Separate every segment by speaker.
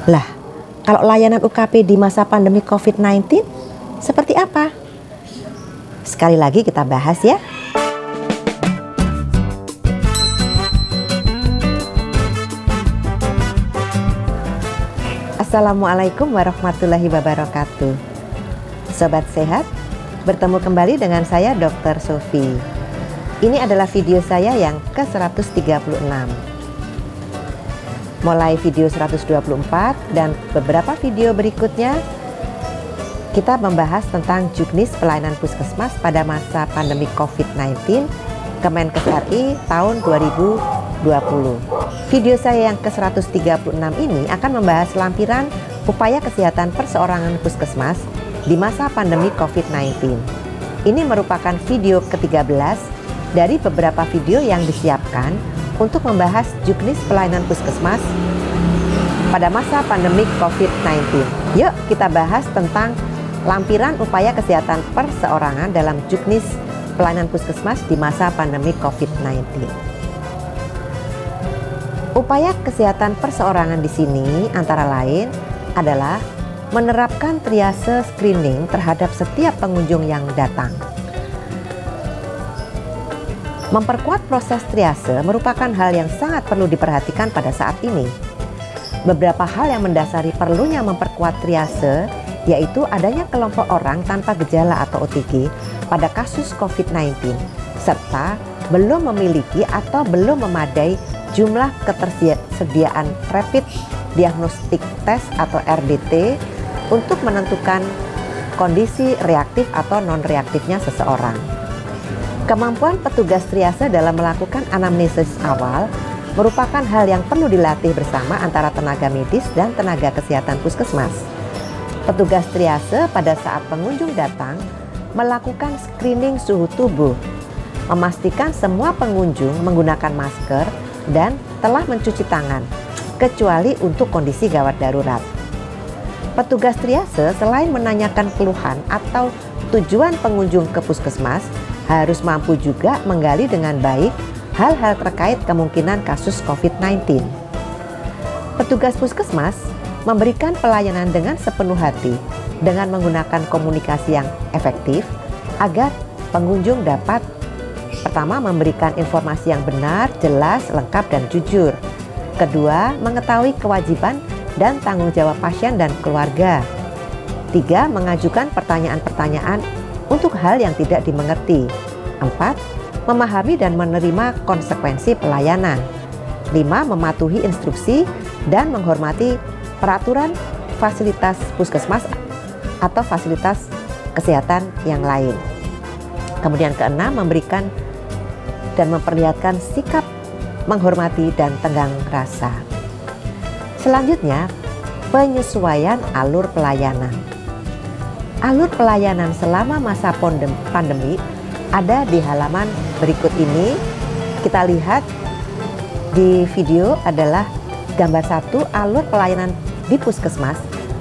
Speaker 1: Lah, kalau layanan UKP di masa pandemi COVID-19 seperti apa? Sekali lagi kita bahas ya. Assalamualaikum warahmatullahi wabarakatuh. Sobat sehat, bertemu kembali dengan saya Dr. Sofi. Ini adalah video saya yang ke-136. Mulai video 124 dan beberapa video berikutnya, kita membahas tentang juknis pelayanan puskesmas pada masa pandemi COVID-19 Kemenkes RI tahun 2020. Video saya yang ke-136 ini akan membahas lampiran upaya kesehatan perseorangan puskesmas di masa pandemi COVID-19. Ini merupakan video ke-13 dari beberapa video yang disiapkan untuk membahas juknis pelayanan puskesmas pada masa pandemi COVID-19. Yuk kita bahas tentang lampiran upaya kesehatan perseorangan dalam juknis pelayanan puskesmas di masa pandemi COVID-19. Upaya kesehatan perseorangan di sini antara lain adalah menerapkan triase screening terhadap setiap pengunjung yang datang. Memperkuat proses triase merupakan hal yang sangat perlu diperhatikan pada saat ini. Beberapa hal yang mendasari perlunya memperkuat triase yaitu adanya kelompok orang tanpa gejala atau OTG pada kasus COVID-19 serta belum memiliki atau belum memadai jumlah ketersediaan rapid diagnostic test atau RDT untuk menentukan kondisi reaktif atau non-reaktifnya seseorang. Kemampuan petugas triase dalam melakukan anamnesis awal merupakan hal yang perlu dilatih bersama antara tenaga medis dan tenaga kesehatan puskesmas. Petugas triase pada saat pengunjung datang melakukan screening suhu tubuh, memastikan semua pengunjung menggunakan masker dan telah mencuci tangan, kecuali untuk kondisi gawat darurat. Petugas triase selain menanyakan keluhan atau tujuan pengunjung ke puskesmas, harus mampu juga menggali dengan baik hal-hal terkait kemungkinan kasus COVID-19. Petugas puskesmas memberikan pelayanan dengan sepenuh hati dengan menggunakan komunikasi yang efektif agar pengunjung dapat pertama memberikan informasi yang benar, jelas, lengkap, dan jujur. Kedua, mengetahui kewajiban dan tanggung jawab pasien dan keluarga. Tiga, mengajukan pertanyaan-pertanyaan untuk hal yang tidak dimengerti. 4. Memahami dan menerima konsekuensi pelayanan. 5. Mematuhi instruksi dan menghormati peraturan fasilitas puskesmas atau fasilitas kesehatan yang lain. Kemudian keenam, memberikan dan memperlihatkan sikap menghormati dan tenggang rasa. Selanjutnya, penyesuaian alur pelayanan. Alur pelayanan selama masa pandemi ada di halaman berikut ini. Kita lihat di video adalah gambar 1 alur pelayanan di puskesmas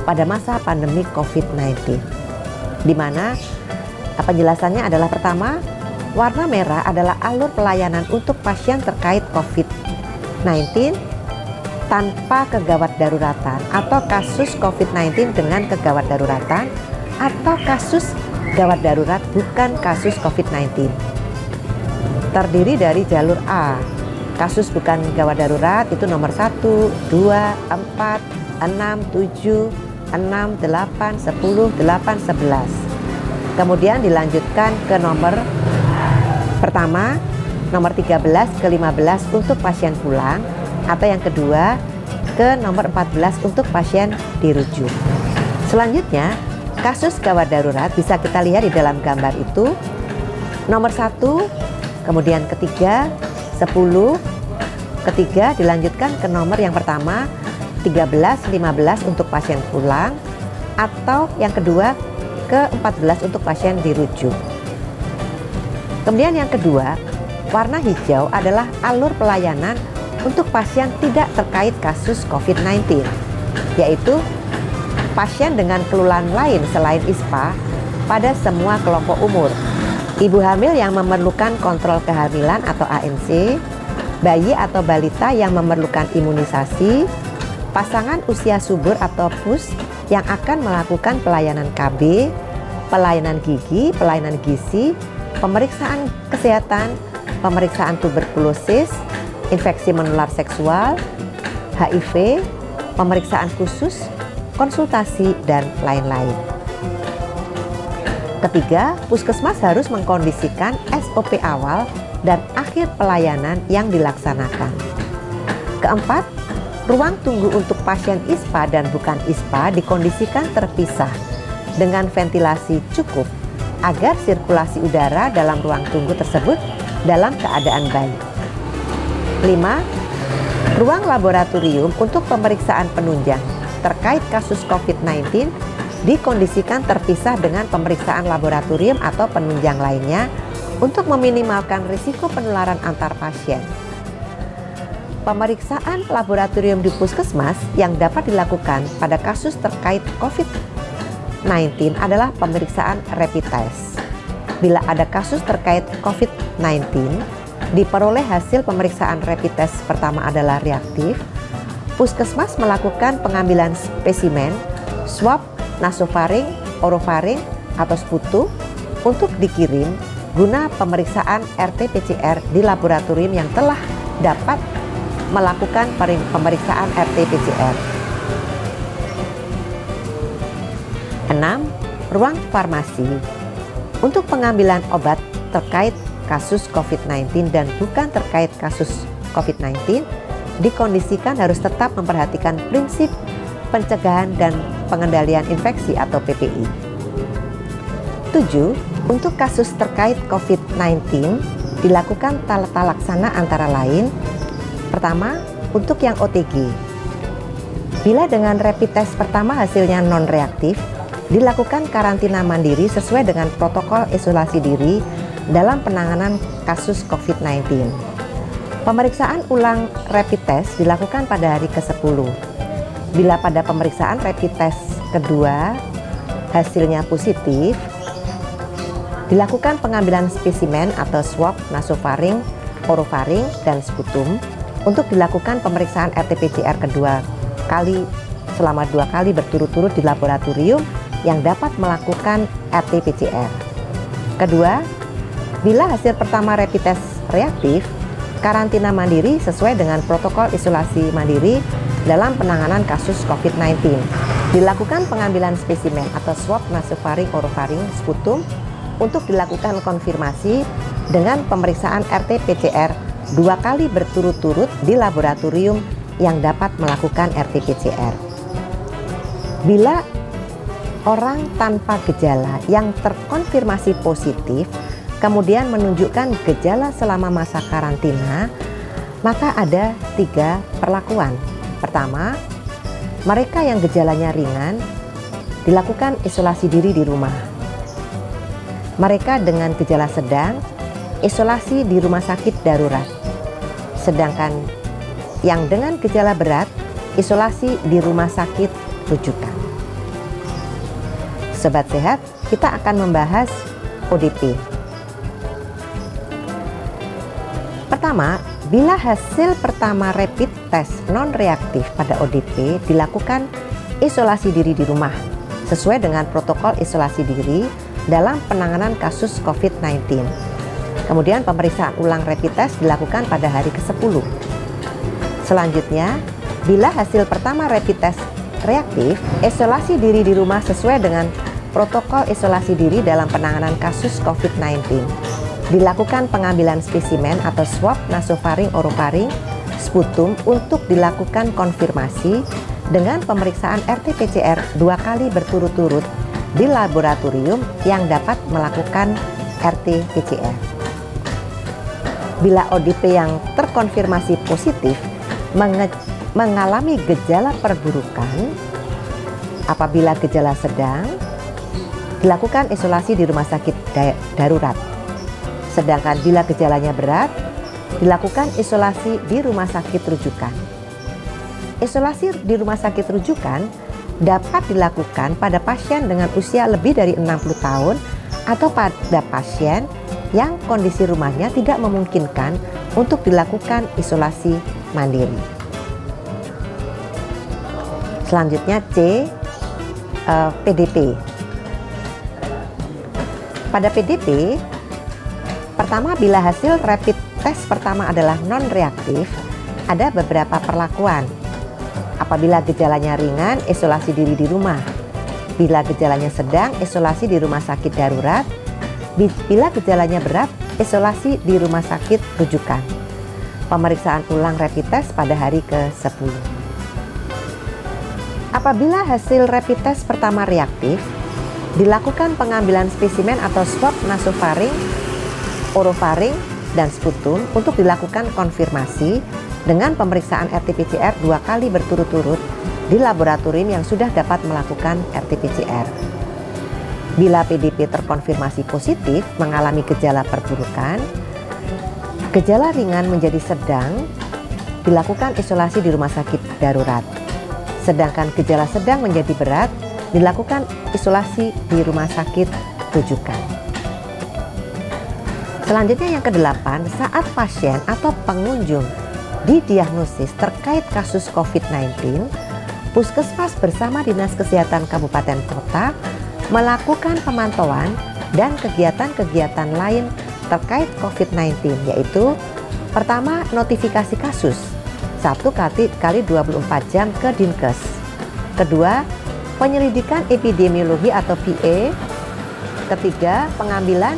Speaker 1: pada masa pandemi COVID-19, di mana penjelasannya adalah pertama, warna merah adalah alur pelayanan untuk pasien terkait COVID-19 tanpa kegawat daruratan atau kasus COVID-19 dengan kegawat daruratan atau kasus gawat darurat bukan kasus COVID-19. Terdiri dari jalur A, kasus bukan gawat darurat itu nomor 1, 2, 4, 6, 7, 6, 8, 10, 8, 11. Kemudian dilanjutkan ke nomor pertama, nomor 13 ke 15 untuk pasien pulang, atau yang kedua ke nomor 14 untuk pasien dirujuk. Selanjutnya, kasus gawat darurat bisa kita lihat di dalam gambar itu. Nomor 1, kemudian ketiga, 10, ketiga dilanjutkan ke nomor yang pertama, 13, 15 untuk pasien pulang, atau yang kedua ke 14 untuk pasien dirujuk. Kemudian yang kedua, warna hijau adalah alur pelayanan untuk pasien tidak terkait kasus COVID-19, yaitu pasien dengan keluhan lain selain ISPA pada semua kelompok umur. Ibu hamil yang memerlukan kontrol kehamilan atau ANC, bayi atau balita yang memerlukan imunisasi, pasangan usia subur atau PUS yang akan melakukan pelayanan KB, pelayanan gigi, pelayanan gizi, pemeriksaan kesehatan, pemeriksaan tuberkulosis, infeksi menular seksual, HIV, pemeriksaan khusus, konsultasi, dan lain-lain. Ketiga, puskesmas harus mengkondisikan SOP awal dan akhir pelayanan yang dilaksanakan. Keempat, ruang tunggu untuk pasien ISPA dan bukan ISPA dikondisikan terpisah dengan ventilasi cukup agar sirkulasi udara dalam ruang tunggu tersebut dalam keadaan baik. 5. Ruang laboratorium untuk pemeriksaan penunjang terkait kasus COVID-19 dikondisikan terpisah dengan pemeriksaan laboratorium atau penunjang lainnya untuk meminimalkan risiko penularan antar pasien. Pemeriksaan laboratorium di puskesmas yang dapat dilakukan pada kasus terkait COVID-19 adalah pemeriksaan rapid test. Bila ada kasus terkait COVID-19, diperoleh hasil pemeriksaan rapid test pertama adalah reaktif, puskesmas melakukan pengambilan spesimen, swab, nasofaring, orofaring, atau sputum untuk dikirim guna pemeriksaan RT-PCR di laboratorium yang telah dapat melakukan pemeriksaan RT-PCR. 6. Ruang farmasi untuk pengambilan obat terkait kasus COVID-19 dan bukan terkait kasus COVID-19 dikondisikan harus tetap memperhatikan prinsip pencegahan dan pengendalian infeksi atau PPI. 7. Untuk kasus terkait COVID-19 dilakukan tata laksana antara lain. Pertama, untuk yang OTG. Bila dengan rapid test pertama hasilnya non-reaktif, dilakukan karantina mandiri sesuai dengan protokol isolasi diri dalam penanganan kasus COVID-19. Pemeriksaan ulang rapid test dilakukan pada hari ke-10. Bila pada pemeriksaan rapid test kedua hasilnya positif, dilakukan pengambilan spesimen atau swab nasofaring, orofaring, dan sputum untuk dilakukan pemeriksaan RT-PCR kedua kali selama 2 kali berturut-turut di laboratorium yang dapat melakukan RT-PCR. Kedua, bila hasil pertama rapid test reaktif, karantina mandiri sesuai dengan protokol isolasi mandiri dalam penanganan kasus COVID-19. Dilakukan pengambilan spesimen atau swab nasofaring, orofaring, sputum untuk dilakukan konfirmasi dengan pemeriksaan RT-PCR 2 kali berturut-turut di laboratorium yang dapat melakukan RT-PCR. Bila orang tanpa gejala yang terkonfirmasi positif kemudian menunjukkan gejala selama masa karantina, maka ada 3 perlakuan. Pertama, mereka yang gejalanya ringan dilakukan isolasi diri di rumah. Mereka dengan gejala sedang isolasi di rumah sakit darurat. Sedangkan yang dengan gejala berat isolasi di rumah sakit rujukan. Sobat sehat, kita akan membahas ODP. Pertama, bila hasil pertama rapid test non-reaktif pada ODP dilakukan isolasi diri di rumah sesuai dengan protokol isolasi diri dalam penanganan kasus COVID-19. Kemudian pemeriksaan ulang rapid test dilakukan pada hari ke-10. Selanjutnya, bila hasil pertama rapid test reaktif, isolasi diri di rumah sesuai dengan protokol isolasi diri dalam penanganan kasus COVID-19. Dilakukan pengambilan spesimen atau swab nasofaring, orofaring, sputum untuk dilakukan konfirmasi dengan pemeriksaan RT-PCR 2 kali berturut-turut di laboratorium yang dapat melakukan RT-PCR. Bila ODP yang terkonfirmasi positif mengalami gejala perburukan, apabila gejala sedang, dilakukan isolasi di rumah sakit darurat. Sedangkan bila gejalanya berat, dilakukan isolasi di rumah sakit rujukan. Isolasi di rumah sakit rujukan dapat dilakukan pada pasien dengan usia lebih dari 60 tahun atau pada pasien yang kondisi rumahnya tidak memungkinkan untuk dilakukan isolasi mandiri. Selanjutnya C, PDP. Pada PDP, pertama bila hasil rapid test pertama adalah non-reaktif, ada beberapa perlakuan. Apabila gejalanya ringan, isolasi diri di rumah. Bila gejalanya sedang, isolasi di rumah sakit darurat. Bila gejalanya berat, isolasi di rumah sakit rujukan. Pemeriksaan ulang rapid test pada hari ke-10. Apabila hasil rapid test pertama reaktif, dilakukan pengambilan spesimen atau swab nasofaring, orofaring, dan sputum untuk dilakukan konfirmasi dengan pemeriksaan RT-PCR 2 kali berturut-turut di laboratorium yang sudah dapat melakukan RT-PCR. Bila PDP terkonfirmasi positif mengalami gejala perburukan, gejala ringan menjadi sedang, dilakukan isolasi di rumah sakit darurat. Sedangkan gejala sedang menjadi berat, dilakukan isolasi di rumah sakit rujukan. Selanjutnya yang ke-8, saat pasien atau pengunjung didiagnosis terkait kasus COVID-19, Puskesmas bersama Dinas Kesehatan Kabupaten Kota melakukan pemantauan dan kegiatan-kegiatan lain terkait COVID-19, yaitu pertama, notifikasi kasus 1 kali 24 jam ke Dinkes. Kedua, penyelidikan epidemiologi atau PA. Ketiga, pengambilan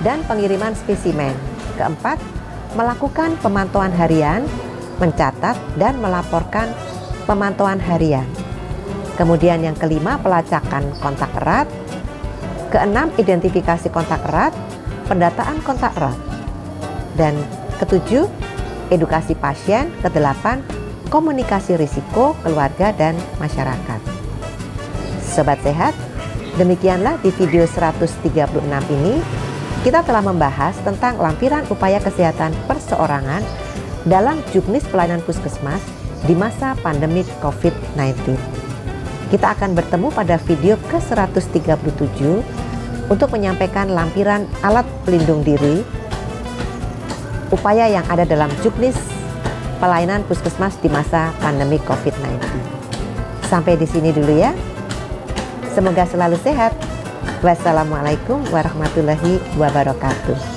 Speaker 1: dan pengiriman spesimen. Keempat, melakukan pemantauan harian, mencatat dan melaporkan pemantauan harian. Kemudian yang kelima, pelacakan kontak erat. Keenam, identifikasi kontak erat, pendataan kontak erat. Dan ketujuh, edukasi pasien. Kedelapan, komunikasi risiko keluarga dan masyarakat. Sobat sehat, demikianlah di video 136 ini kita telah membahas tentang lampiran upaya kesehatan perseorangan dalam juknis pelayanan puskesmas di masa pandemi COVID-19. Kita akan bertemu pada video ke-137 untuk menyampaikan lampiran alat pelindung diri upaya yang ada dalam juknis pelayanan puskesmas di masa pandemi COVID-19. Sampai di sini dulu ya. Semoga selalu sehat. Wassalamualaikum warahmatullahi wabarakatuh.